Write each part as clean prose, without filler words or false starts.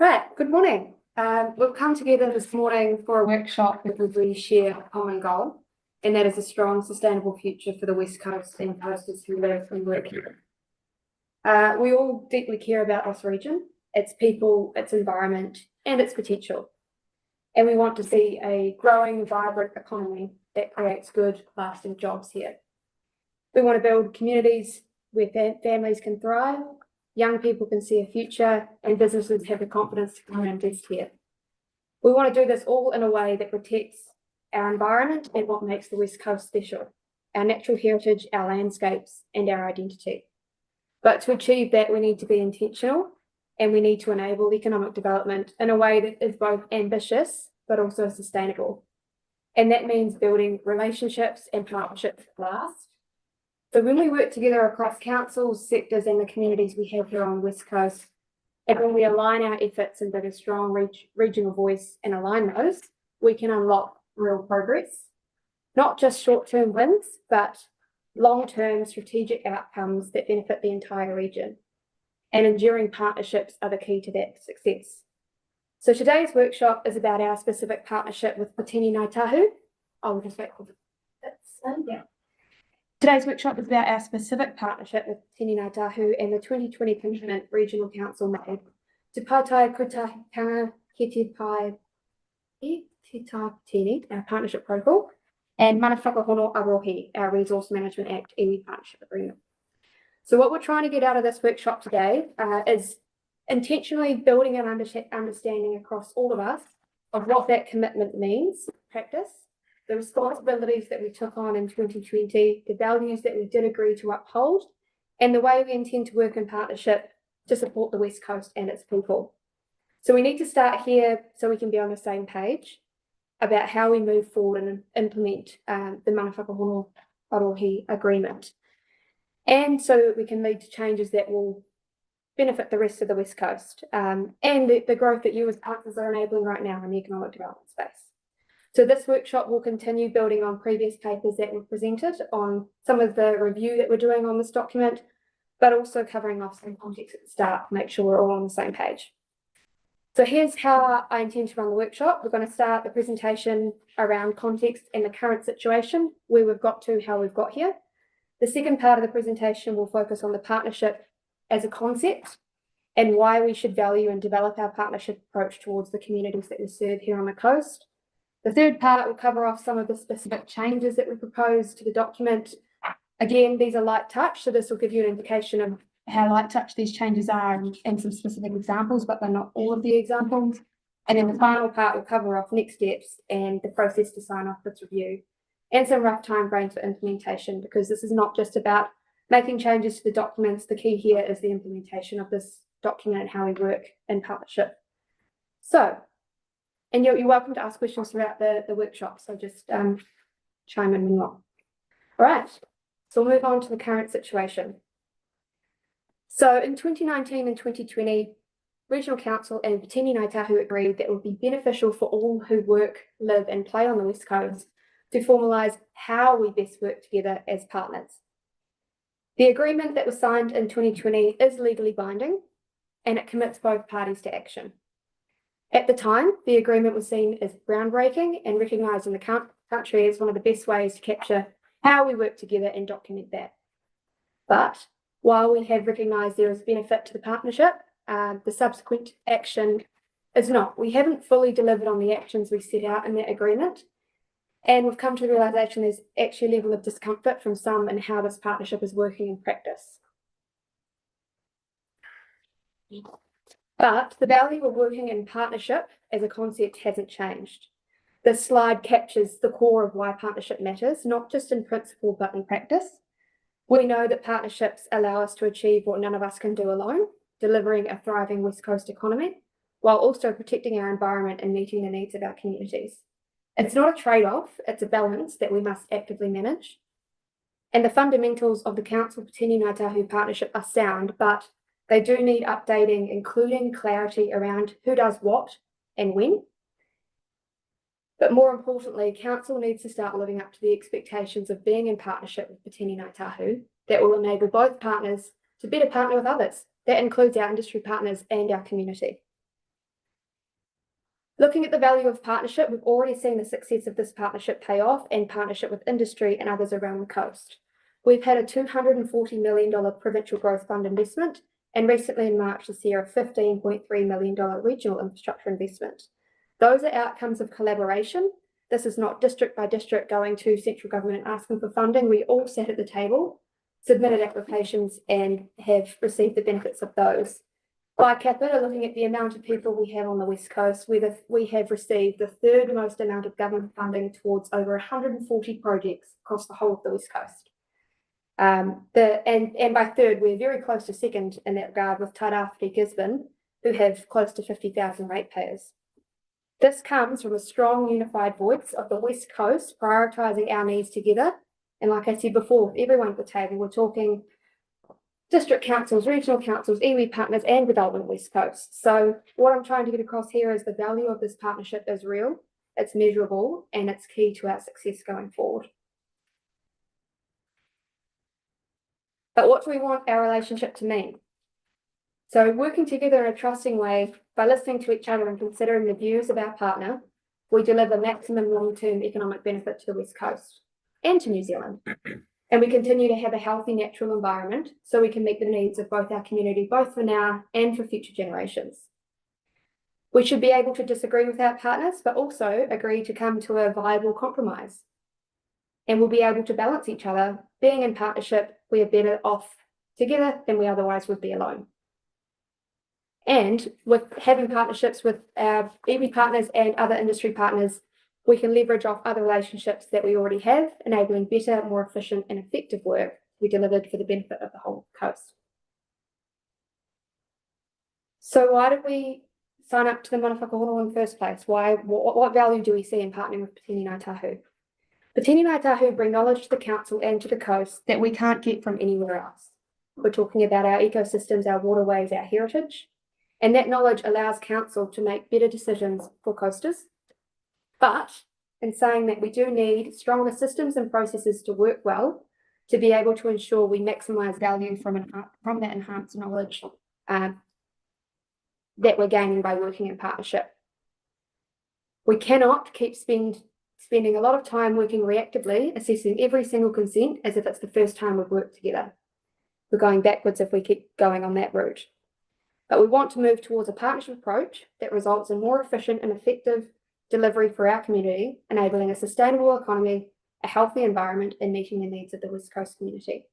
Right, good morning. We've come together this morning for a workshop because we share a common goal, and that is a strong, sustainable future for the West Coast and coasters who live and work here. We all deeply care about this region, its people, its environment, and its potential. And we want to see a growing, vibrant economy that creates good, lasting jobs here. We want to build communities where families can thrive, young people can see a future, and businesses have the confidence to come and invest here. We want to do this all in a way that protects our environment and what makes the West Coast special, our natural heritage, our landscapes, and our identity. But to achieve that, we need to be intentional, and we need to enable economic development in a way that is both ambitious but also sustainable. And that means building relationships and partnerships that last. So when we work together across councils, sectors, and the communities we have here on the West Coast, and when we align our efforts and build a strong regional voice and align those, we can unlock real progress. Not just short-term wins, but long-term strategic outcomes that benefit the entire region. And enduring partnerships are the key to that success. So today's workshop is about our specific partnership with Pitini Ngāi Tahu. I'll just wait for that. Today's workshop is about our specific partnership with Pitini Ngāi Tahu and the 2020 commitment Regional Council made to Pātai Kūtahitanga Ki Te Pai Te Tai Pitini, our partnership protocol, and Mana Whakahono a Rohe, our Resource Management Act iwi partnership agreement. So what we're trying to get out of this workshop today is intentionally building an understanding across all of us of what that commitment means in practice, the responsibilities that we took on in 2020, the values that we did agree to uphold, and the way we intend to work in partnership to support the West Coast and its people. So we need to start here so we can be on the same page about how we move forward and implement the Mana Whakahono a Rohe agreement. And so that we can lead to changes that will benefit the rest of the West Coast and the growth that you as partners are enabling right now in the economic development space. So this workshop will continue building on previous papers that were presented on some of the review that we're doing on this document, but also covering off some context at the start to make sure we're all on the same page. So here's how I intend to run the workshop. We're going to start the presentation around context and the current situation, where we've got to, how we've got here. The second part of the presentation will focus on the partnership as a concept and why we should value and develop our partnership approach towards the communities that we serve here on the coast. The third part will cover off some of the specific changes that we propose to the document. Again, these are light touch, so this will give you an indication of how light touch these changes are and some specific examples, but they're not all of the examples. And then the final part will cover off next steps and the process to sign off this review and some rough timeframes for implementation, because this is not just about making changes to the documents. The key here is the implementation of this document and how we work in partnership. So, and you're welcome to ask questions throughout the workshop, so just chime in when you want. All right, so we'll move on to the current situation. So in 2019 and 2020, Regional Council and Pitini Ngāi Tahu agreed that it would be beneficial for all who work, live and play on the West Coast to formalise how we best work together as partners. The agreement that was signed in 2020 is legally binding, and it commits both parties to action. At the time, the agreement was seen as groundbreaking and recognised in the country as one of the best ways to capture how we work together and document that. But while we have recognised there is benefit to the partnership, the subsequent action is not. We haven't fully delivered on the actions we set out in that agreement, and we've come to the realisation there's actually a level of discomfort from some in how this partnership is working in practice. But the value of working in partnership as a concept hasn't changed. This slide captures the core of why partnership matters, not just in principle, but in practice. We know that partnerships allow us to achieve what none of us can do alone, delivering a thriving West Coast economy, while also protecting our environment and meeting the needs of our communities. It's not a trade-off, it's a balance that we must actively manage. And the fundamentals of the Council Pitini Ngāi Tahu partnership are sound, but they do need updating, including clarity around who does what and when. But more importantly, Council needs to start living up to the expectations of being in partnership with Pitini Ngāi Tahu that will enable both partners to better partner with others. That includes our industry partners and our community. Looking at the value of partnership, we've already seen the success of this partnership pay off and partnership with industry and others around the coast. We've had a $240 million Provincial Growth Fund investment, and recently in March this year, a $15.3 million regional infrastructure investment. Those are outcomes of collaboration. This is not district by district going to central government and asking for funding. We all sat at the table, submitted applications, and have received the benefits of those. By capita, looking at the amount of people we have on the West Coast, we have received the third most amount of government funding towards over 140 projects across the whole of the West Coast. And by third, we're very close to second in that regard with Tairāwhiti Gisborne, who have close to 50,000 ratepayers. This comes from a strong unified voice of the West Coast prioritising our needs together. And like I said before, with everyone at the table, we're talking district councils, regional councils, iwi partners, and Development West Coast. So what I'm trying to get across here is the value of this partnership is real, it's measurable, and it's key to our success going forward. But what do we want our relationship to mean? So working together in a trusting way, by listening to each other and considering the views of our partner, we deliver maximum long-term economic benefit to the West Coast and to New Zealand. And we continue to have a healthy natural environment so we can meet the needs of both our community, both for now and for future generations. We should be able to disagree with our partners, but also agree to come to a viable compromise. And we'll be able to balance each other. Being in partnership, we are better off together than we otherwise would be alone. And with having partnerships with our iwi partners and other industry partners, we can leverage off other relationships that we already have, enabling better, more efficient and effective work to be delivered for the benefit of the whole coast. So why did we sign up to the Mana Whakahono in the first place? What value do we see in partnering with Petini Ngāi Tahu? Petini Ngāi Tahu bring knowledge to the council and to the coast that we can't get from anywhere else. We're talking about our ecosystems, our waterways, our heritage, and that knowledge allows council to make better decisions for coasters. But in saying that, we do need stronger systems and processes to work well to be able to ensure we maximise value from that enhanced knowledge that we're gaining by working in partnership. We cannot keep spending a lot of time working reactively, assessing every single consent as if it's the first time we've worked together. We're going backwards if we keep going on that route. But we want to move towards a partnership approach that results in more efficient and effective delivery for our community, enabling a sustainable economy, a healthy environment, and meeting the needs of the West Coast community.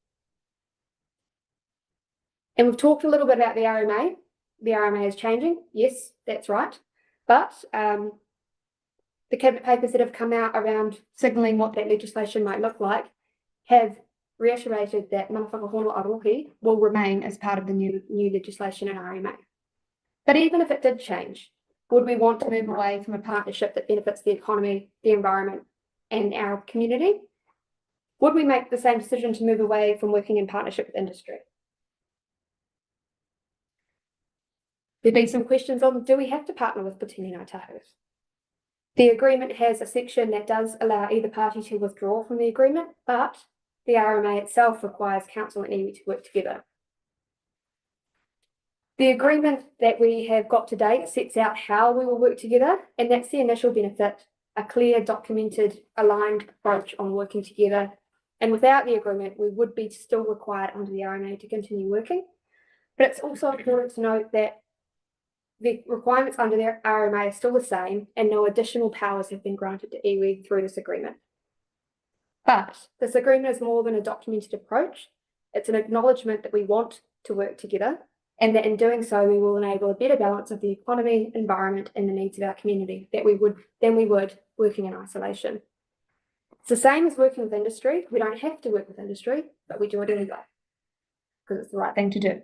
And we've talked a little bit about the RMA. The RMA is changing. Yes, that's right. But the cabinet papers that have come out around signalling what that legislation might look like have reiterated that Mana Whakahono a Rohe will remain as part of the new legislation in RMA. But even if it did change, would we want to move away from a partnership that benefits the economy, the environment, and our community? Would we make the same decision to move away from working in partnership with industry? There've been some questions on, do we have to partner with Petini Ngāi Tahu? The agreement has a section that does allow either party to withdraw from the agreement, but the RMA itself requires council and iwi to work together. The agreement that we have got to date sets out how we will work together, and that's the initial benefit, a clear, documented, aligned approach on working together. And without the agreement, we would be still required under the RMA to continue working. But it's also important to note that the requirements under the RMA are still the same, and no additional powers have been granted to iwi through this agreement. But this agreement is more than a documented approach. It's an acknowledgement that we want to work together, and that in doing so, we will enable a better balance of the economy, environment, and the needs of our community than we would working in isolation. It's the same as working with industry. We don't have to work with industry, but we do it anyway, because it's the right thing to do.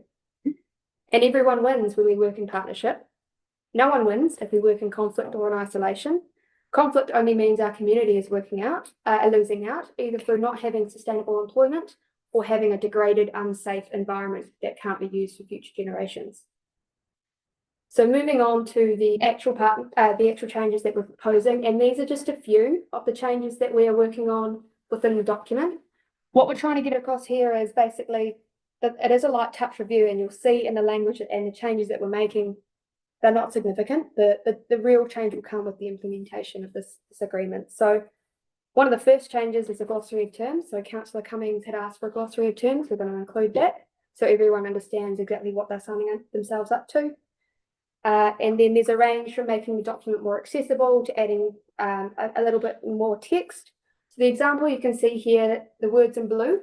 And everyone wins when we work in partnership. No one wins if we work in conflict or in isolation. Conflict only means our community is losing out, either through not having sustainable employment or having a degraded, unsafe environment that can't be used for future generations. So moving on to the actual changes that we're proposing, and these are just a few of the changes that we are working on within the document. What we're trying to get across here is basically that it is a light touch review, and you'll see in the language and the changes that we're making they're not significant. The real change will come with the implementation of this agreement. So one of the first changes is a glossary of terms. So Councillor Cummings had asked for a glossary of terms. We're going to include that so everyone understands exactly what they're signing themselves up to. And then there's a range from making the document more accessible to adding a little bit more text. So the example you can see here, the words in blue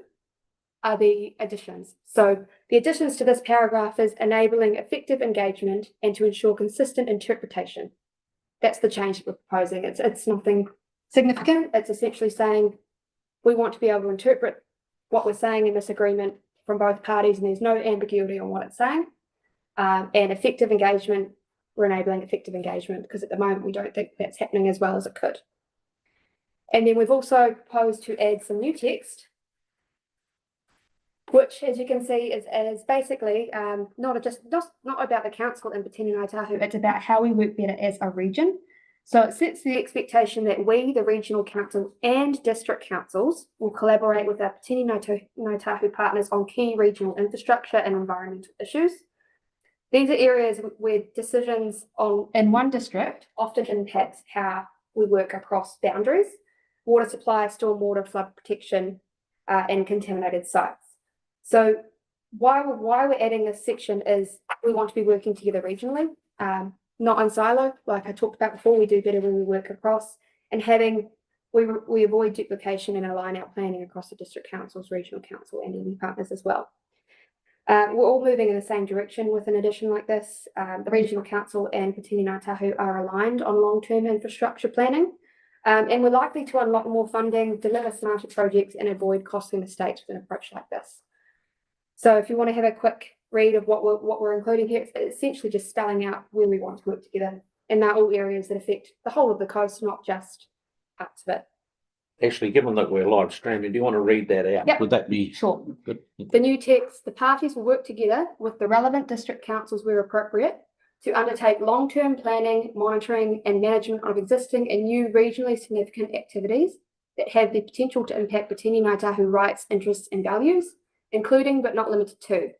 are the additions. So the additions to this paragraph is enabling effective engagement and to ensure consistent interpretation. That's the change that we're proposing. It's nothing significant. It's essentially saying we want to be able to interpret what we're saying in this agreement from both parties, and there's no ambiguity on what it's saying. And effective engagement, we're enabling effective engagement because at the moment we don't think that's happening as well as it could. And then we've also proposed to add some new text, which, as you can see, is basically not about the council in Petini Ngāi Tahu, it's about how we work better as a region. So it sets the expectation that we, the regional council and district councils, will collaborate with our Petini Ngāi Tahu partners on key regional infrastructure and environmental issues. These are areas where decisions in one district often impacts how we work across boundaries: water supply, stormwater, flood protection, and contaminated sites. So why we're adding this section is we want to be working together regionally, not in silo. Like I talked about before, we do better when we work across, and we avoid duplication and align our planning across the district councils, regional council, and iwi partners as well. We're all moving in the same direction with an addition like this. The regional council and Petini Ngāi Tahu are aligned on long-term infrastructure planning, and we're likely to unlock more funding, deliver smarter projects, and avoid costly mistakes with an approach like this. So if you want to have a quick read of what we're including here, it's essentially just spelling out where we want to work together. And they're all areas that affect the whole of the coast, not just parts of it. Actually, given that we're live streaming, do you want to read that out? Yep. Would that be sure? Good. The new text: the parties will work together with the relevant district councils where appropriate to undertake long-term planning, monitoring, and management of existing and new regionally significant activities that have the potential to impact Petini Ngāi Tahu rights, interests, and values, including but not limited to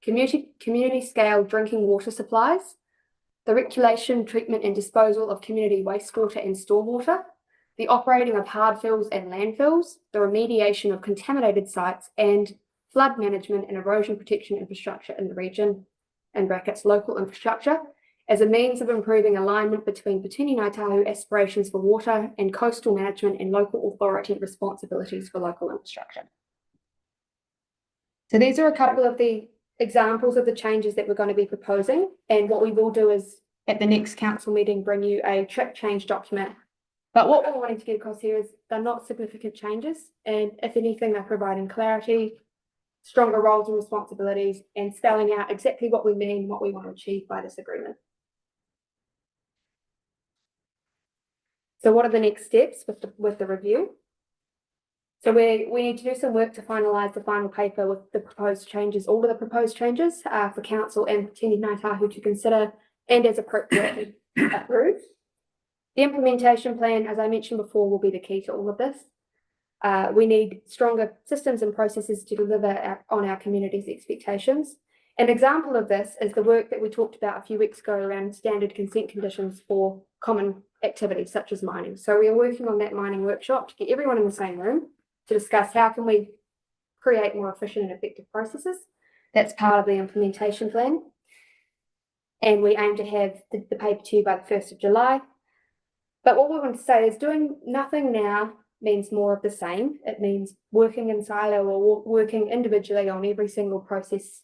community-scale drinking water supplies, the regulation, treatment, and disposal of community wastewater and stormwater, the operating of hardfills and landfills, the remediation of contaminated sites, and flood management and erosion protection infrastructure in the region, in brackets local infrastructure, as a means of improving alignment between Petini Ngāi Tahu aspirations for water and coastal management and local authority responsibilities for local infrastructure. So these are a couple of the examples of the changes that we're going to be proposing, and what we will do is at the next council meeting bring you a track change document. But what we're wanting to get across here is they're not significant changes, and if anything, they're providing clarity, stronger roles and responsibilities, and spelling out exactly what we mean, what we want to achieve by this agreement. So what are the next steps with the review? So we need to do some work to finalise the final paper with the proposed changes, all of the proposed changes for council and Petini Ngāi Tahu to consider and as appropriate approve. The implementation plan, as I mentioned before, will be the key to all of this. We need stronger systems and processes to deliver on our community's expectations. An example of this is the work that we talked about a few weeks ago around standard consent conditions for common activities such as mining. So we are working on that mining workshop to get everyone in the same room to discuss how can we create more efficient and effective processes. That's part of the implementation plan. And we aim to have the paper to you by the 1st of July. But what we want to say is doing nothing now means more of the same. It means working in silo or working individually on every single process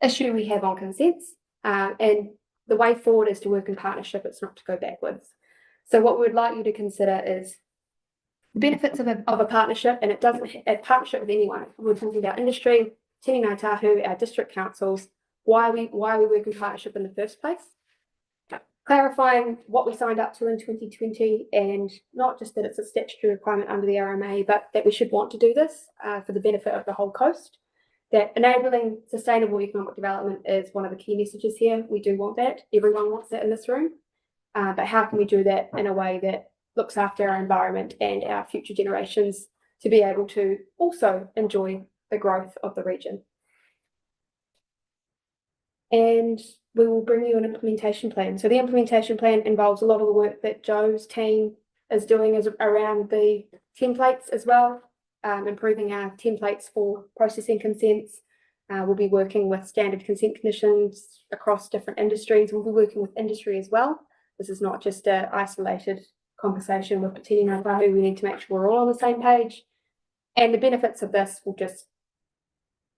issue we have on consents. And the way forward is to work in partnership, it's not to go backwards. So what we would like you to consider is the benefits of a partnership, and it doesn't a partnership with anyone. We're talking about industry, Petini Ngāi Tahu, our district councils, why we work in partnership in the first place. Clarifying what we signed up to in 2020, and not just that it's a statutory requirement under the RMA, but that we should want to do this for the benefit of the whole coast. That enabling sustainable economic development is one of the key messages here. We do want that. Everyone wants that in this room. But how can we do that in a way that looks after our environment and our future generations to be able to also enjoy the growth of the region? And we will bring you an implementation plan. So the implementation plan involves a lot of the work that Joe's team is doing around the templates as well, improving our templates for processing consents. We'll be working with standard consent conditions across different industries. We'll be working with industry as well. This is not just an isolated conversation with Te Reo Tahu. We need to make sure we're all on the same page. And the benefits of this will just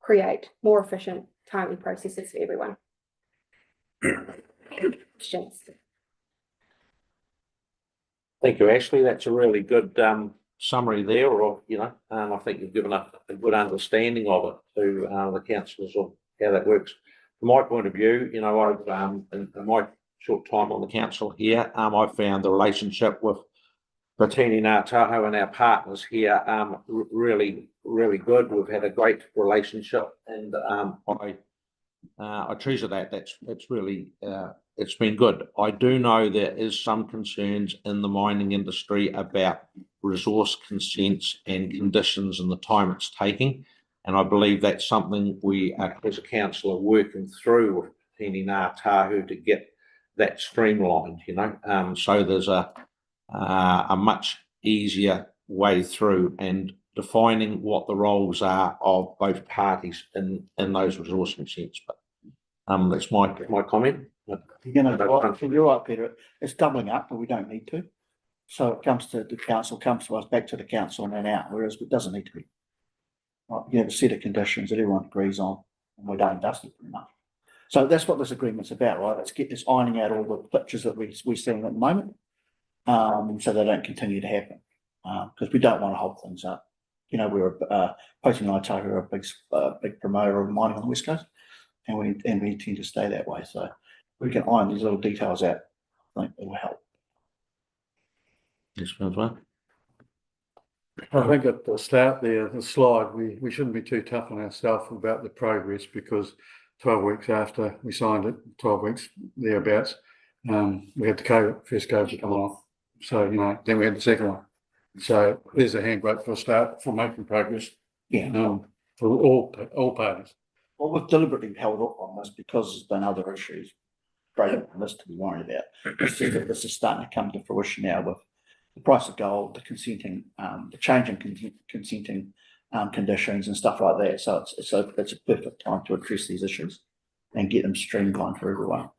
create more efficient, timely processes for everyone. Questions? Thank you, Ashley. That's a really good summary there, or I think you've given a good understanding of it to the councillors of how that works. From my point of view, I've in my short time on the council here, I've found the relationship with the Te Reo Tahu and our partners here really, really good. We've had a great relationship, and I treasure that. That's really it's been good. I do know there is some concerns in the mining industry about resource consents and conditions and the time it's taking, and I believe that's something we as a council are working through with Te Reo Tahu to get that streamlined. So there's a much easier way through and defining what the roles are of both parties in those resource consents. But that's my comment. You're right, Peter. It's doubling up, but we don't need to. So it comes to the council, comes to us, back to the council, and then out. Whereas it doesn't need to be. You have a set of conditions that everyone agrees on, and we're done and dusted pretty much. So that's what this agreement's about, right? Let's get this ironing out all the pictures that we're seeing at the moment, so they don't continue to happen. Because we don't want to hold things up. We're Te Reo Tahu are a big promoter of mining on the West Coast, and we intend to stay that way. So we can iron these little details out. I think it will help. Yes, Francois. I think at the start there, the slide, we shouldn't be too tough on ourselves about the progress, because 12 weeks after we signed it, 12 weeks thereabouts, we had the first COVID come off. So, then we had the second one. So there's a handbrake for a start for making progress. Yeah. For all parties. Well, we've deliberately held off on this because there's been other issues greater than this to be worried about. It's just that this is starting to come to fruition now with the price of gold, the consenting, the change in consenting conditions and stuff like that. So it's a perfect time to address these issues and get them streamlined for everyone.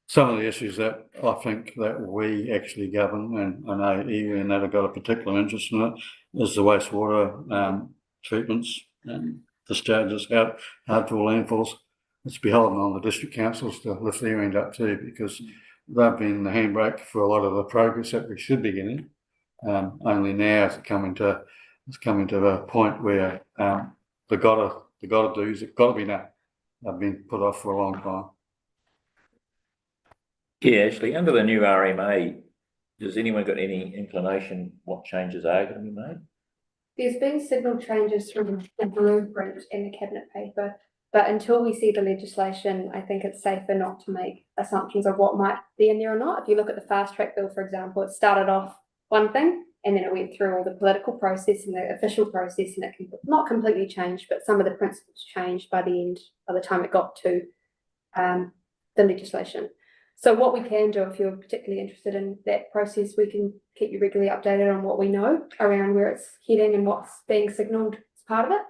Some of the issues that I think that we actually govern, and I know Iwi and that have got a particular interest in it, is the wastewater treatments and discharges out to all landfills. It's beholden on the district councils to lift their end up too, because they've been the handbrake for a lot of the progress that we should be getting. Only now it's coming to a point where the gotta do's, it got to be done. They've been put off for a long time. Yeah, actually, under the new RMA, does anyone got any inclination what changes are going to be made? There's been signal changes from the blueprint in the cabinet paper, but until we see the legislation, I think it's safer not to make assumptions of what might be in there or not. If you look at the fast track bill, for example, it started off one thing and then it went through all the political process and the official process, and it can not completely changed, but some of the principles changed by the end, by the time it got to the legislation. So what we can do, if you're particularly interested in that process, we can keep you regularly updated on what we know around where it's heading and what's being signalled as part of it.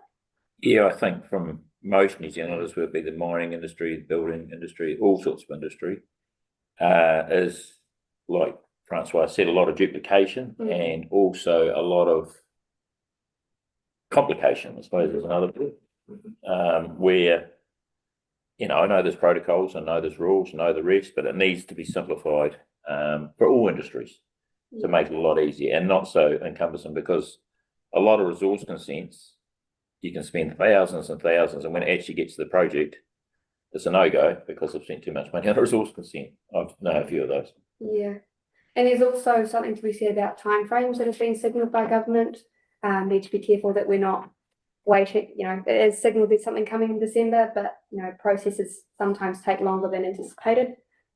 Yeah, I think from most New Zealanders, would be the mining industry, the building industry, all sorts of industry, is, like Francois said, a lot of duplication and also a lot of complication, I suppose is another word, where I know there's protocols, I know there's rules, I know the rest, but it needs to be simplified for all industries to make it a lot easier and not so encumbersome, because a lot of resource consents, you can spend thousands and thousands, and when it actually gets to the project, it's a no-go because I've spent too much money on a resource consent. I know a few of those. Yeah. And there's also something to be said about timeframes that have been signalled by government. Need to be careful that we're not waiting, it is signalled there's something coming in December, but processes sometimes take longer than anticipated.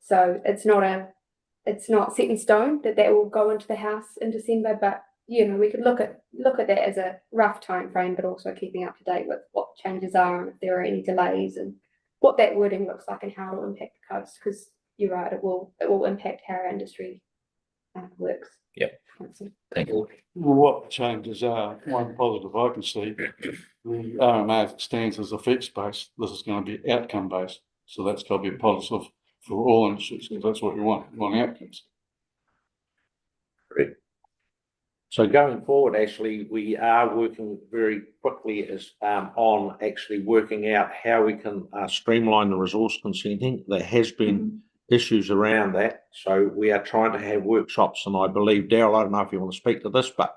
So it's not set in stone that will go into the House in December, but we could look at that as a rough time frame, but also keeping up to date with what changes are and if there are any delays and what that wording looks like and how it will impact the coast, because you're right, it will impact how our industry works. Yep. Councillor. Thank you. Well, what the changes are, one positive I can see, the RMA stands as a fixed base, this is going to be outcome based. So that's got to be positive for all industries, because that's what we want outcomes. Correct. So going forward, actually, we are working very quickly on actually working out how we can streamline the resource consenting. There has been issues around that. So we are trying to have workshops, and I believe, Daryl, I don't know if you want to speak to this, but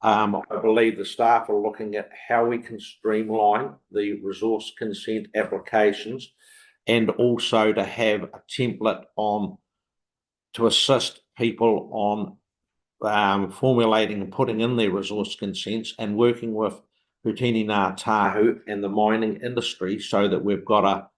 I believe the staff are looking at how we can streamline the resource consent applications, and also to have a template to assist people on formulating and putting in their resource consents, and working with Putini Ngā Tahu and the mining industry, so that we've got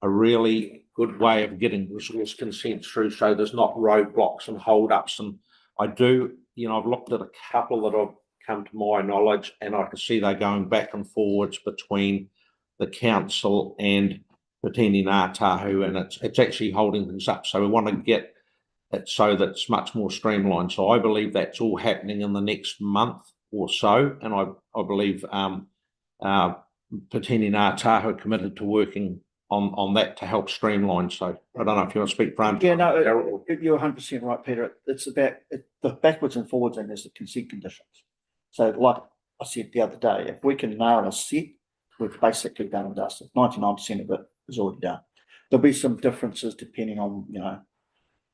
a really good way of getting resource consent through, so there's not roadblocks and hold-ups. And I've looked at a couple that have come to my knowledge, and I can see they're going back and forwards between the council and Putini Ngā Tahu, and it's actually holding things up. So we want to get it so that it's much more streamlined. So I believe that's all happening in the next month or so, and I believe Putini Ngā Tahu committed to working on that to help streamline. So I don't know if you want to speak, Fran. Yeah, no, you're 100% right, Peter. It's about the backwards and forwards, and there's the consent conditions. So like I said the other day, if we can nail a set, we've basically done and dusted. 99% of it is already done. There'll be some differences depending on,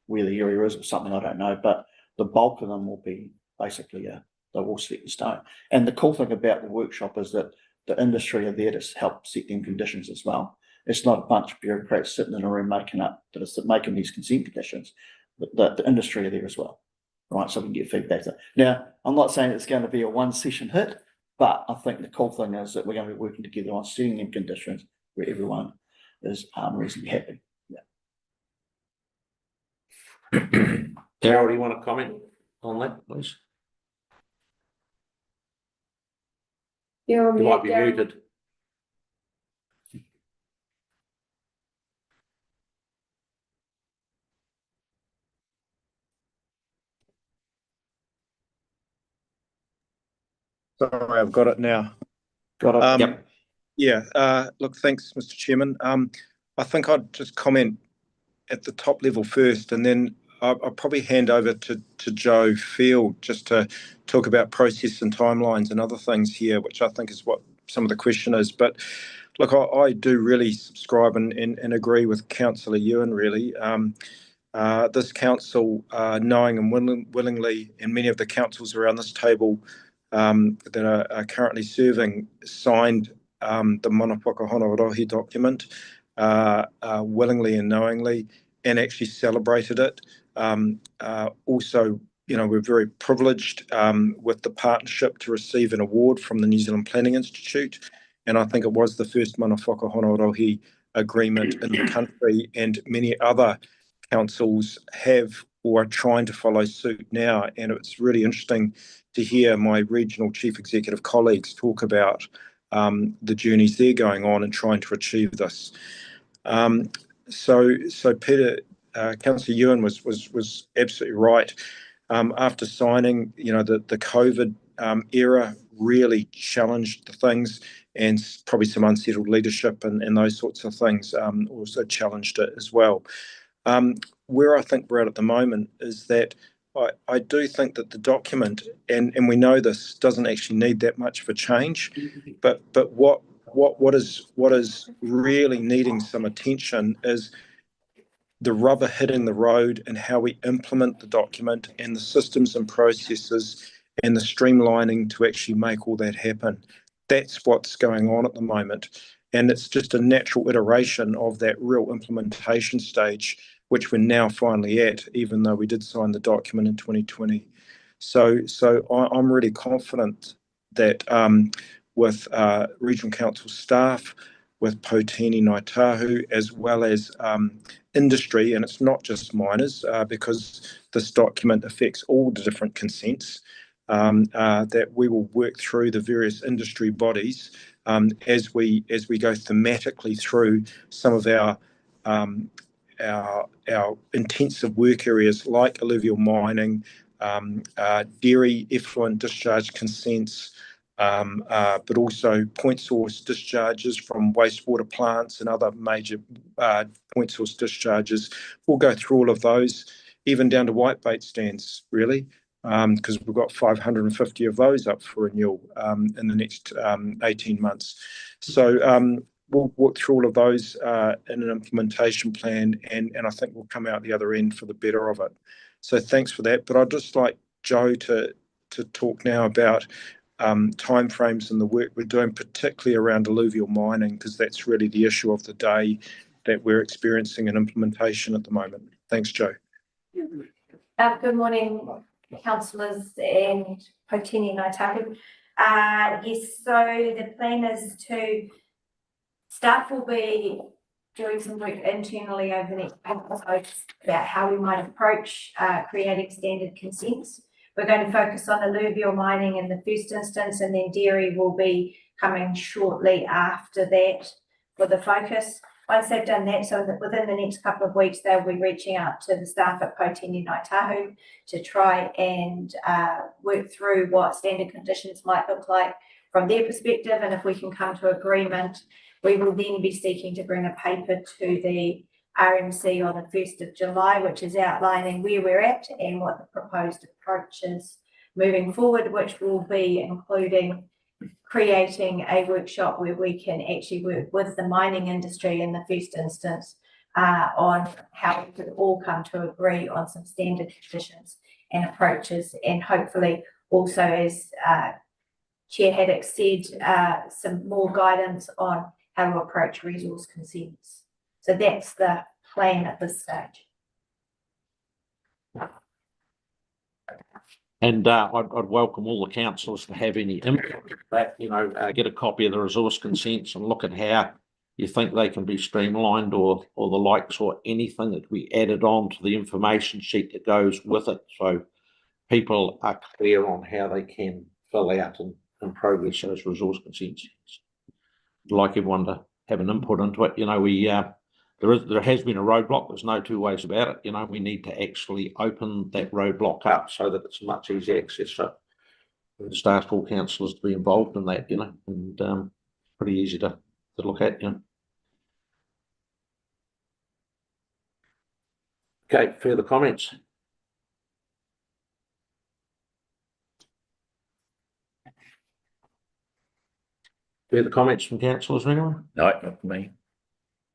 where the area is or something, I don't know, but the bulk of them will be basically, they're all set in stone. And the cool thing about the workshop is that the industry are there to help set them conditions as well. It's not a bunch of bureaucrats sitting in a room making these consent conditions. The industry are there as well, right? So we can get feedback. Now, I'm not saying it's going to be a one session hit, but I think the cool thing is that we're going to be working together on setting them conditions where everyone is reasonably happy. Daryl, do you want to comment on that, please? You might be muted. Sorry, I've got it now. Got it. Yep. Yeah, look, thanks, Mr. Chairman. I think I'd just comment at the top level first, and then I'll probably hand over to Joe Field just to talk about process and timelines and other things here, which I think is what some of the question is. But look, I do really subscribe and agree with Councillor Ewan, really. This council, knowing and willingly, and many of the councils around this table that are currently serving, signed the Mana Whakahono Rohe document willingly and knowingly, and actually celebrated it. Also, we're very privileged with the partnership to receive an award from the New Zealand Planning Institute, and I think it was the first Mana Whakahono Rohe agreement in the country, and many other councils have or are trying to follow suit now. And it's really interesting to hear my regional chief executive colleagues talk about the journeys they're going on and trying to achieve this. So Peter, Councillor Ewan was absolutely right. After signing, the COVID era really challenged the things, and probably some unsettled leadership and those sorts of things also challenged it as well. Where I think we're at the moment is that I do think that the document, and we know this, doesn't actually need that much of a change, but what is really needing some attention is the rubber hitting the road and how we implement the document and the systems and processes and the streamlining to actually make all that happen. That's what's going on at the moment. And it's just a natural iteration of that real implementation stage, which we're now finally at, even though we did sign the document in 2020. So I'm really confident that with regional council staff, with Putini Ngā Tahu, as well as industry, and it's not just miners, because this document affects all the different consents. that we will work through the various industry bodies as we go thematically through some of our intensive work areas like alluvial mining, dairy effluent discharge consents, but also point source discharges from wastewater plants and other major point source discharges. We'll go through all of those, even down to whitebait stands, really, because we've got 550 of those up for renewal in the next 18 months. So we'll work through all of those in an implementation plan, and I think we'll come out the other end for the better of it. So thanks for that. But I'd just like Joe to talk now about timeframes and the work we're doing, particularly around alluvial mining, because that's really the issue of the day that we're experiencing in implementation at the moment. Thanks, Joe. Good morning, councillors and Potini Ngaitahu. Yes, so the plan is to staff will be doing some work internally over the next couple of weeks about how we might approach creating standard consents. We're going to focus on alluvial mining in the first instance, and then dairy will be coming shortly after that for the focus. Once they've done that, so within the next couple of weeks, they'll be reaching out to the staff at Potini Ngaitahu to try and work through what standard conditions might look like from their perspective. And if we can come to agreement, we will then be seeking to bring a paper to the RMC on the 1st of July, which is outlining where we're at and what the proposed approach is moving forward, which will be including creating a workshop where we can actually work with the mining industry in the first instance on how we could all come to agree on some standard conditions and approaches, and hopefully also, as Chair Haddock said, some more guidance on how to approach resource consents. So that's the plan at this stage. And I'd welcome all the councillors to have any input that, get a copy of the resource consents and look at how you think they can be streamlined or the likes, or anything that we added on to the information sheet that goes with it. So people are clear on how they can fill out and progress those resource consents. I'd like everyone to have an input into it. There has been a roadblock. There's no two ways about it. We need to actually open that roadblock up so that it's much easier access for the staff, all councillors to be involved in that, and pretty easy to look at, Okay, further comments? Further comments from councillors, anyone? No, not for me.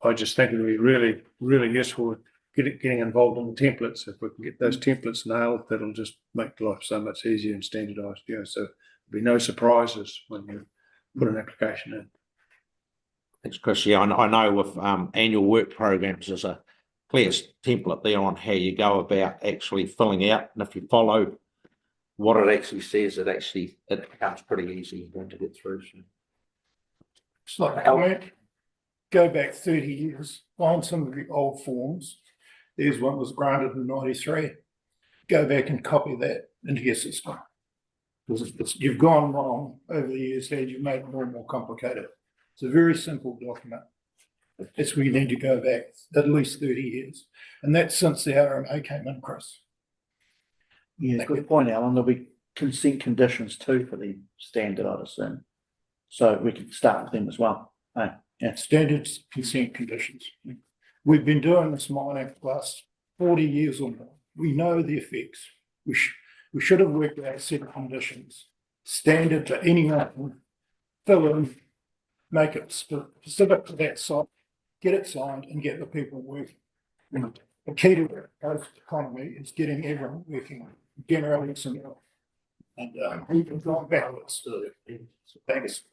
I just think it would be really, really useful getting involved in the templates. If we can get those templates nailed, that'll just make life so much easier and standardised. So there'll be no surprises when you put an application in. Thanks, Chris. Yeah, I know with annual work programs, there's a clear template there on how you go about actually filling out, and if you follow what it actually says, it becomes pretty easy to get through. So. It's like a comment. Go back 30 years, find some of the old forms. There's one was granted in 93. Go back and copy that into your system. Because you've gone wrong over the years, and you've made it more and more complicated. It's a very simple document. It's where you need to go back at least 30 years. And that's since the RMA came in, Chris. Yeah, good point, Alan. There'll be consent conditions too for the standard, I'd assume. So we can start with them as well. Yeah, standard consent conditions. We've been doing this mining for the last 40 years or more. We know the effects. We should have worked out a set of conditions, standard to anyone, fill in, make it specific to that site, get it signed, and get the people working. The key to the coast economy is getting everyone working, generating some income. And we can drive balance. Thanks.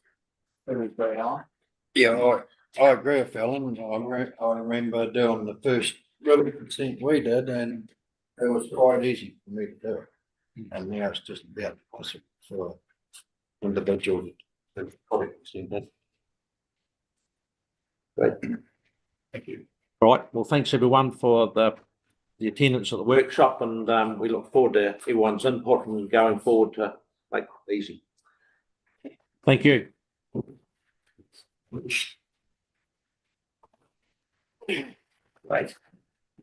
Yeah, I agree with Alan. I remember doing the first really consent we did, and it was quite easy for me to do it. And now it's just about possible for individuals to probably consent that. Great. Thank you. All right. Well, thanks everyone for the attendance at the workshop, and we look forward to everyone's input and going forward to make it easy. Thank you. Right.